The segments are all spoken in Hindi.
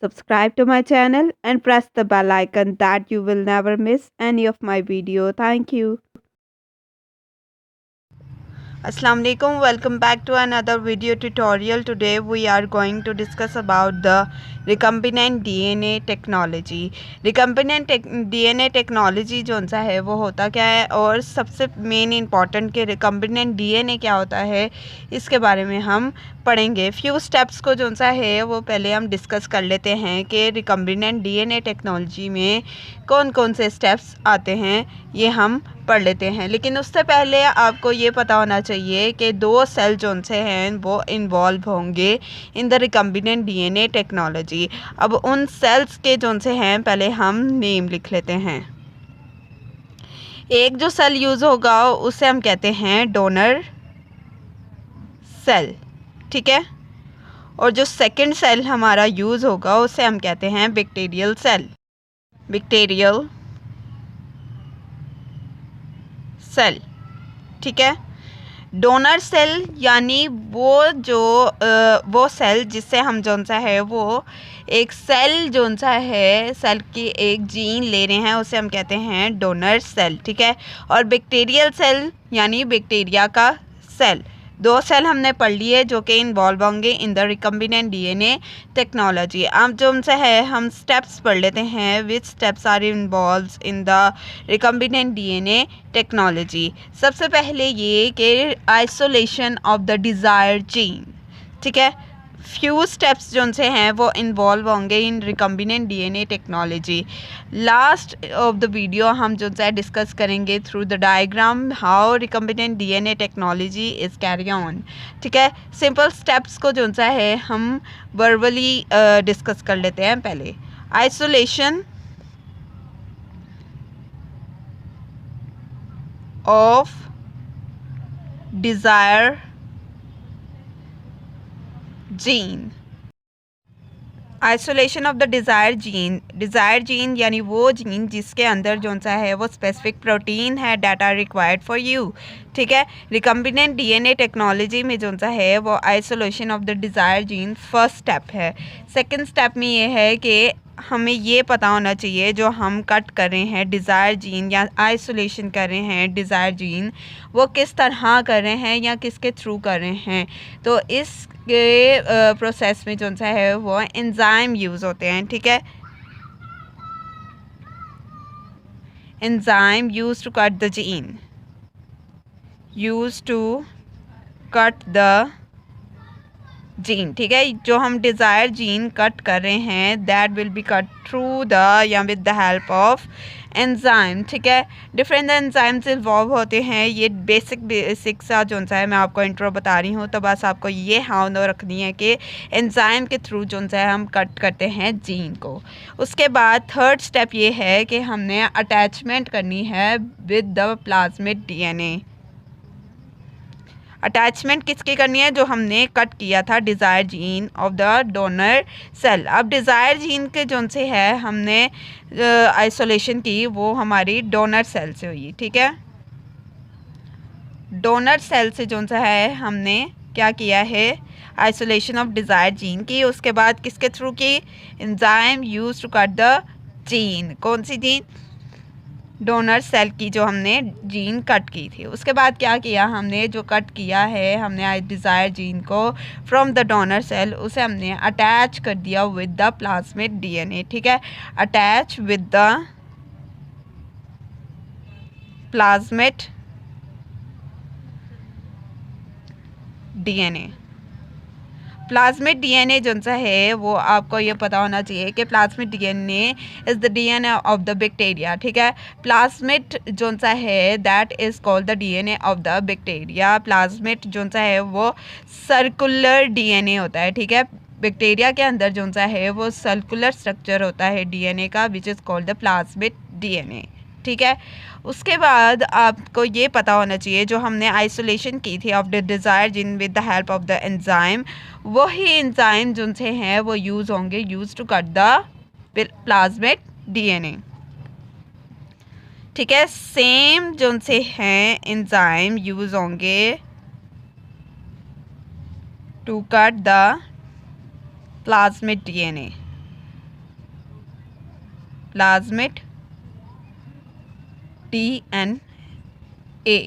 Subscribe to my channel and press the bell icon that you will never miss any of my video. Thank you. Assalamu alaikum, welcome back to another video tutorial. Today we are going to discuss about the recombinant DNA technology. recombinant DNA technology जो सा है वो होता क्या है और सबसे मेन इम्पॉर्टेंट कि recombinant DNA क्या होता है इसके बारे में हम पढ़ेंगे। फ्यू स्टेप्स को जो सा है वो पहले हम डिस्कस कर लेते हैं कि recombinant DNA टेक्नोलॉजी में कौन कौन से स्टेप्स आते हैं ये हम पढ़ लेते हैं। लेकिन उससे पहले आपको ये पता होना चाहिए कि दो सेल जो से हैं वो इन्वॉल्व होंगे in the recombinant DNA technology. अब उन सेल्स के जो से हैं पहले हम नेम लिख लेते हैं। एक जो सेल यूज़ होगा उसे हम कहते हैं डोनर सेल, ठीक है। और जो सेकंड सेल हमारा यूज़ होगा उसे हम कहते हैं बैक्टीरियल सेल, बैक्टीरियल सेल, ठीक है। डोनर सेल यानी वो सेल जिससे हम जो सा है वो एक सेल जो सा है सेल की एक जीन ले रहे हैं उसे हम कहते हैं डोनर सेल, ठीक है। और बैक्टीरियल सेल यानी बैक्टीरिया का सेल। दो सेल हमने पढ़ लिए जो कि इन्वॉल्व होंगे in the recombinant DNA technology. अब जो उनसे है हम स्टेप्स पढ़ लेते हैं which steps are involve in the recombinant DNA technology. सबसे पहले ये कि isolation of the desire gene, ठीक है। फ्यू स्टेप्स जो से हैं वो इन्वॉल्व होंगे in recombinant DNA technology. Last of the video हम जो है डिस्कस करेंगे through the diagram how recombinant DNA technology is carry on, ठीक है। सिंपल स्टेप्स को जो सा है हम वर्बली डिस्कस कर लेते हैं। पहले isolation of desire gene. Isolation of the desire gene यानी वो जीन जिसके अंदर जो सा है वो स्पेसिफिक प्रोटीन है that are required for you, ठीक है। रिकम्बिनेंट डीएनए टेक्नोलॉजी में जो सा है वो isolation of the desire gene first step है। सेकंड स्टेप में ये है कि हमें ये पता होना चाहिए जो हम कट कर रहे हैं डिज़ायर जीन या आइसोलेशन कर रहे हैं डिज़ायर जीन वो किस तरह कर रहे हैं या किसके थ्रू कर रहे हैं। तो इस के प्रोसेस में जो सा है वो एंजाइम यूज़ होते हैं, ठीक है। Enzyme use to cut the gene, use to cut the gene, ठीक है। जो हम डिज़ायर जीन कट कर रहे हैं that will be cut through the या with the help of enzyme, ठीक है। डिफरेंट एंजाइम्स इन्वॉल्व होते हैं। ये बेसिक सा जो सा है मैं आपको इंट्रो बता रही हूँ, तो बस आपको ये हाँ रखनी है कि एंजाइम के थ्रू जो सा है हम कट करते हैं जीन को। उसके बाद थर्ड स्टेप ये है कि हमने अटैचमेंट करनी है with the plasmid DNA. Attachment किसकी करनी है? जो हमने कट किया था desire gene of the donor cell. अब डिज़ायर जीन के जो से है हमने आइसोलेशन की वो हमारी डोनर सेल से हुई, ठीक है। डोनर सेल से जो सा है हमने क्या किया है आइसोलेशन ऑफ डिज़ायर जीन की। उसके बाद किसके थ्रू की? Enzyme use to cut the gene. कौन सी जीन? डोनर सेल की जो हमने जीन कट की थी। उसके बाद क्या किया हमने? जो कट किया है हमने डिज़ायर जीन को फ्रॉम द डोनर सेल उसे हमने अटैच कर दिया विद द प्लाज्मिड डीएनए, ठीक है। Attach with the plasmid DNA. Plasmid DNA जो सा है वो आपको ये पता होना चाहिए कि plasmid DNA is the DNA of the bacteria, ठीक है। प्लाज्मिड जो सा है that is called the DNA of the bacteria. Plasmid जो सा है वो सर्कुलर डीएनए होता है, ठीक है। बैक्टीरिया के अंदर जो सा है वो सर्कुलर स्ट्रक्चर होता है डीएनए का which is called the plasmid DNA, ठीक है। उसके बाद आपको ये पता होना चाहिए जो हमने आइसोलेशन की थी of the desire gene with the help of the enzyme, वही एंजाइम जो से हैं वो यूज़ होंगे use to cut the plasmid DNA, ठीक है। सेम जो से हैं एंजाइम यूज़ होंगे to cut the plasmid DNA. Plasmid DNA.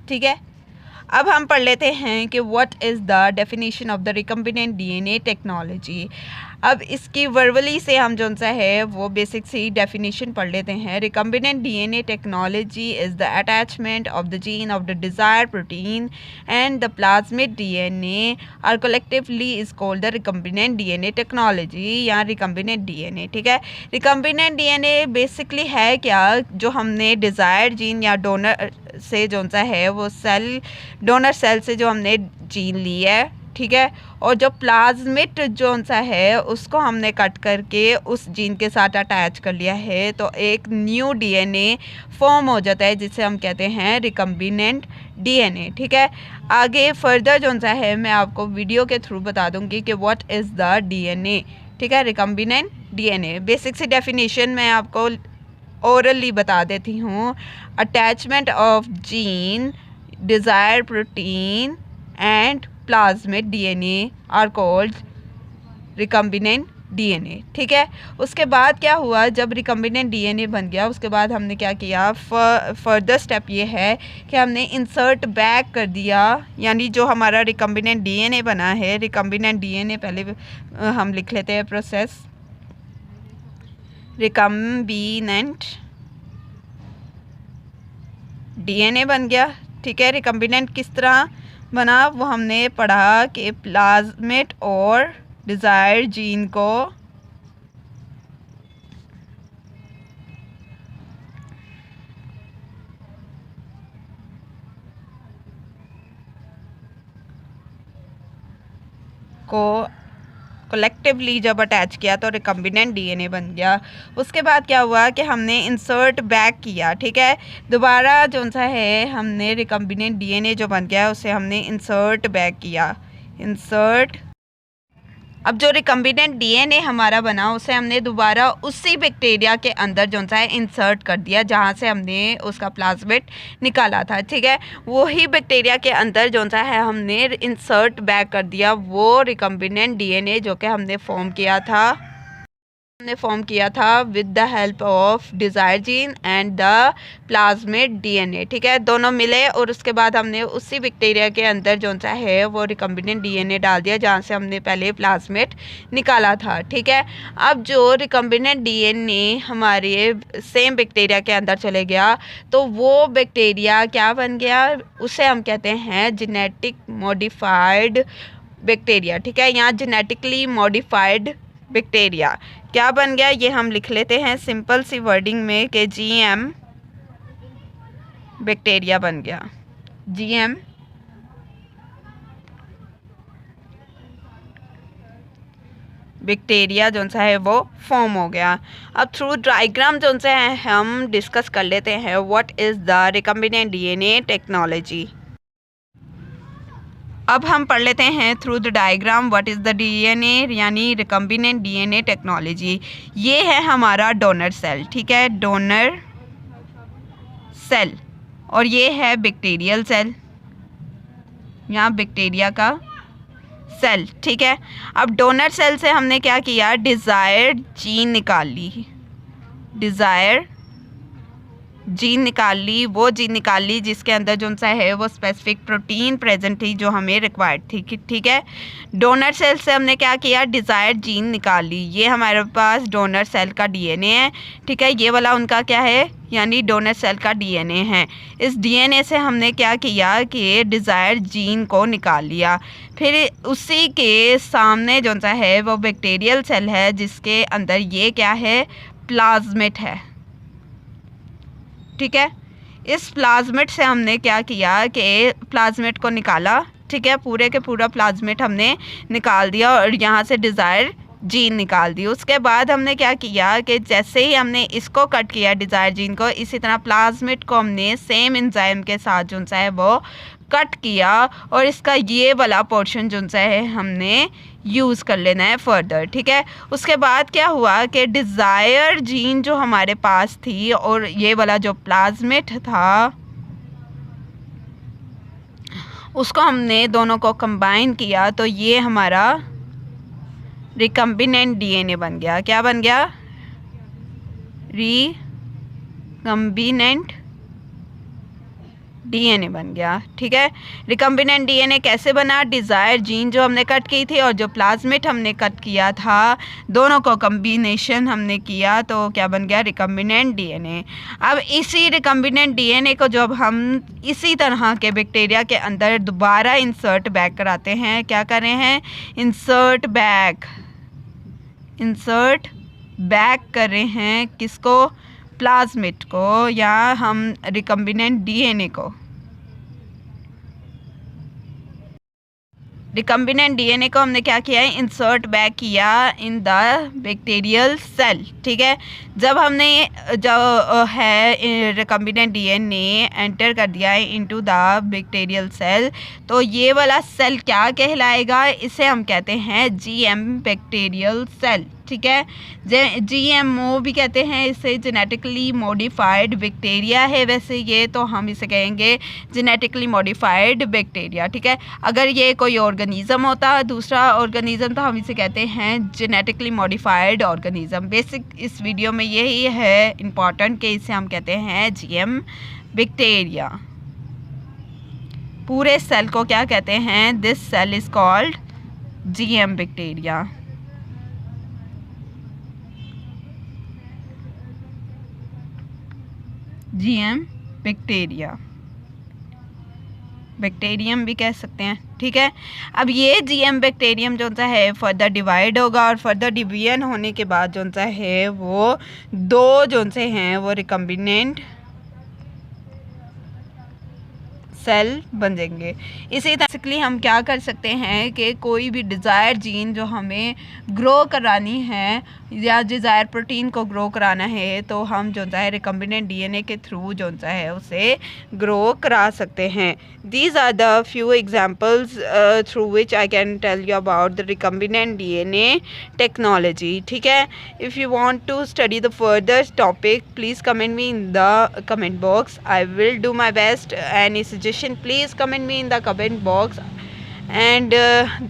ठीक है, अब हम पढ़ लेते हैं कि what is the definition of the recombinant DNA technology. अब इसकी वर्बली से हम जो सा है वो बेसिक सी डेफिनेशन पढ़ लेते हैं। Recombinant DNA technology is the attachment of the gene of the desired protein and the plasmid DNA are collectively is called the recombinant DNA technology या रिकम्बिनेंट डीएनए। ठीक है, रिकम्बिनेंट डीएनए बेसिकली है क्या, जो हमने डिज़ायर्ड जीन या डोनर से जो सा है वो सेल, डोनर सेल से जो हमने जीन ली है, ठीक है, और जो प्लाज्मिड जो सा है उसको हमने कट करके उस जीन के साथ अटैच कर लिया है, तो एक न्यू डीएनए फॉर्म हो जाता है जिसे हम कहते हैं रिकम्बिनेंट डीएनए। ठीक है, आगे फर्दर जो सा है मैं आपको वीडियो के थ्रू बता दूंगी कि व्हाट इज़ द डीएनए। ठीक है, रिकम्बिनेंट डीएनए बेसिक सी डेफिनेशन मैं आपको ओरली बता देती हूँ। Attachment of gene, desired protein and plasmid DNA are called recombinant DNA. ठीक है, उसके बाद क्या हुआ, जब रिकम्बिनेंट डीएनए बन गया उसके बाद हमने क्या किया, फर्दर स्टेप ये है कि हमने इंसर्ट बैक कर दिया, यानी जो हमारा रिकम्बिनेंट डीएनए बना है, रिकम्बिनेंट डीएनए पहले हम लिख लेते हैं प्रोसेस। रिकम्बिनेंट डीएनए बन गया। ठीक है, रिकम्बिनेंट किस तरह बना वो हमने पढ़ा कि प्लाज्मिड और डिज़ायर्ड जीन को कलेक्टिवली जब अटैच किया तो रिकम्बिनेंट डीएनए बन गया। उसके बाद क्या हुआ कि हमने इंसर्ट बैक किया। ठीक है, दोबारा जो सा है हमने रिकम्बिनेंट डीएनए जो बन गया उसे हमने इंसर्ट बैक किया, इंसर्ट। अब जो रिकम्बिनेंट डीएनए हमारा बना उसे हमने दोबारा उसी बैक्टीरिया के अंदर जो सा है इंसर्ट कर दिया जहाँ से हमने उसका प्लाज्मिड निकाला था। ठीक है, वही बैक्टीरिया के अंदर जो सा है हमने इंसर्ट बैक कर दिया वो रिकम्बिनेंट डीएनए जो कि हमने फॉर्म किया था with the help of desire gene and the plasmid DNA. ठीक है, दोनों मिले और उसके बाद हमने उसी बैक्टीरिया के अंदर जो सा है वो रिकम्बिनेंट डीएनए डाल दिया जहाँ से हमने पहले प्लाज्मिड निकाला था। ठीक है, अब जो रिकम्बिनेंट डीएनए हमारे सेम बैक्टीरिया के अंदर चले गया तो वो बैक्टीरिया क्या बन गया, उसे हम कहते हैं जेनेटिक मॉडिफाइड बैक्टीरिया। ठीक है, यहाँ जेनेटिकली मॉडिफाइड बैक्टीरिया क्या बन गया ये हम लिख लेते हैं सिंपल सी वर्डिंग में कि जीएम बैक्टीरिया बन गया, जीएम बैक्टीरिया जो सा है वो फॉर्म हो गया। अब थ्रू डायग्राम जो सा है हम डिस्कस कर लेते हैं what is the recombinant DNA technology. अब हम पढ़ लेते हैं through the diagram what is the DNA यानी रिकम्बिनेंट डीएनए टेक्नोलॉजी। ये है हमारा डोनर सेल। ठीक है, डोनर सेल, और ये है बैक्टीरियल सेल, यहाँ बैक्टीरिया का सेल। ठीक है, अब डोनर सेल से हमने क्या किया, डिज़ायर्ड जीन निकाल ली, डिज़ायर जीन निकाल ली, वो जीन निकाल ली जिसके अंदर जो सा है वो स्पेसिफिक प्रोटीन प्रेजेंट थी जो हमें रिक्वायर्ड थी। ठीक है, डोनर सेल से हमने क्या किया, डिज़ायर्ड जीन निकाल ली, ये हमारे पास डोनर सेल का डीएनए है। ठीक है, ये वाला उनका क्या है, यानी डोनर सेल का डीएनए है। इस डीएनए से हमने क्या किया कि डिज़ायर्ड जीन को निकाल लिया, फिर उसी के सामने जो सा है वो बैक्टीरियल सेल है जिसके अंदर ये क्या है, प्लाज्मिड है। ठीक है, इस प्लाज्मिड से हमने क्या किया कि प्लाज्मिड को निकाला। ठीक है, पूरे के पूरा प्लाज्मिड हमने निकाल दिया और यहाँ से डिज़ायर जीन निकाल दी। उसके बाद हमने क्या किया कि जैसे ही हमने इसको कट किया डिज़ायर जीन को, इसी तरह प्लाज्मिड को हमने सेम एंजाइम के साथ जो सा है वो कट किया और इसका ये वाला पोर्शन जो सा है हमने यूज़ कर लेना है फर्दर। ठीक है, उसके बाद क्या हुआ कि डिज़ायर जीन जो हमारे पास थी और ये वाला जो प्लाज्मिड था उसको हमने दोनों को कंबाइन किया तो ये हमारा रिकम्बिनेंट डीएनए बन गया। क्या बन गया, रिकम्बिनेंट डीएनए बन गया। ठीक है, रिकम्बिनेंट डीएनए कैसे बना? डिज़ायर जीन जो हमने कट की थी और जो प्लाज्मिड हमने कट किया था, दोनों को कम्बिनेशन हमने किया तो क्या बन गया? Recombinant DNA. अब इसी रिकम्बिनेंट डीएनए को जब हम इसी तरह के बैक्टीरिया के अंदर दोबारा इंसर्ट बैक कराते हैं, क्या कर रहे हैं? इंसर्ट बैक कर रहे हैं किसको? प्लाज्मिड को, या हम रिकम्बिनेंट डीएनए को। रिकम्बिनेंट डीएनए को हमने क्या किया है? इंसर्ट बैक किया इन द बैक्टीरियल सेल। ठीक है, जब हमने जो है रिकम्बिनेंट डीएनए एंटर कर दिया है इनटू द बैक्टीरियल सेल, तो ये वाला सेल क्या कहलाएगा? इसे हम कहते हैं जीएम बैक्टीरियल सेल। ठीक है, जीएमओ भी कहते हैं इसे, जेनेटिकली मॉडिफाइड बैक्टीरिया है वैसे ये, तो हम इसे कहेंगे जेनेटिकली मॉडिफाइड बैक्टीरिया। ठीक है, अगर ये कोई ऑर्गेनिज्म होता, दूसरा ऑर्गेनिज्म, तो हम इसे कहते हैं जेनेटिकली मॉडिफाइड ऑर्गेनिज्म। बेसिक इस वीडियो में यही है इम्पॉर्टेंट कि इसे हम कहते हैं जीएम बैक्टीरिया। पूरे सेल को क्या कहते हैं? This cell is called GM bacteria. GM bacteria, bacterium भी कह सकते हैं। ठीक है, अब ये जीएम बैक्टीरियम जो सा है फर्दर डिवाइड होगा और फर्दर डिवीजन होने के बाद जो सा है वो दो जो से हैं वो रिकम्बिनेंट सेल बन जाएंगे। इसी तरह हम क्या कर सकते हैं कि कोई भी डिज़ायर जीन जो हमें ग्रो करानी है या डिज़ायर प्रोटीन को ग्रो कराना है, तो हम जो है रिकम्बिनेंट डीएनए के थ्रू जो है उसे ग्रो करा सकते हैं। These are the few examples through which I can tell you about the recombinant DNA technology. ठीक है, if you want to study the further topic please comment me in the comment box. I will do my best. Any suggestion please comment me in the comment box, and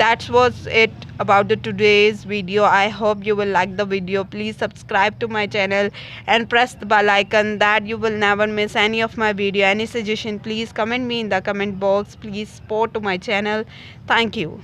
that was it about the today's video. I hope you will like the video. Please subscribe to my channel and press the bell icon that you will never miss any of my video. Any suggestion please comment me in the comment box. Please support to my channel. Thank you.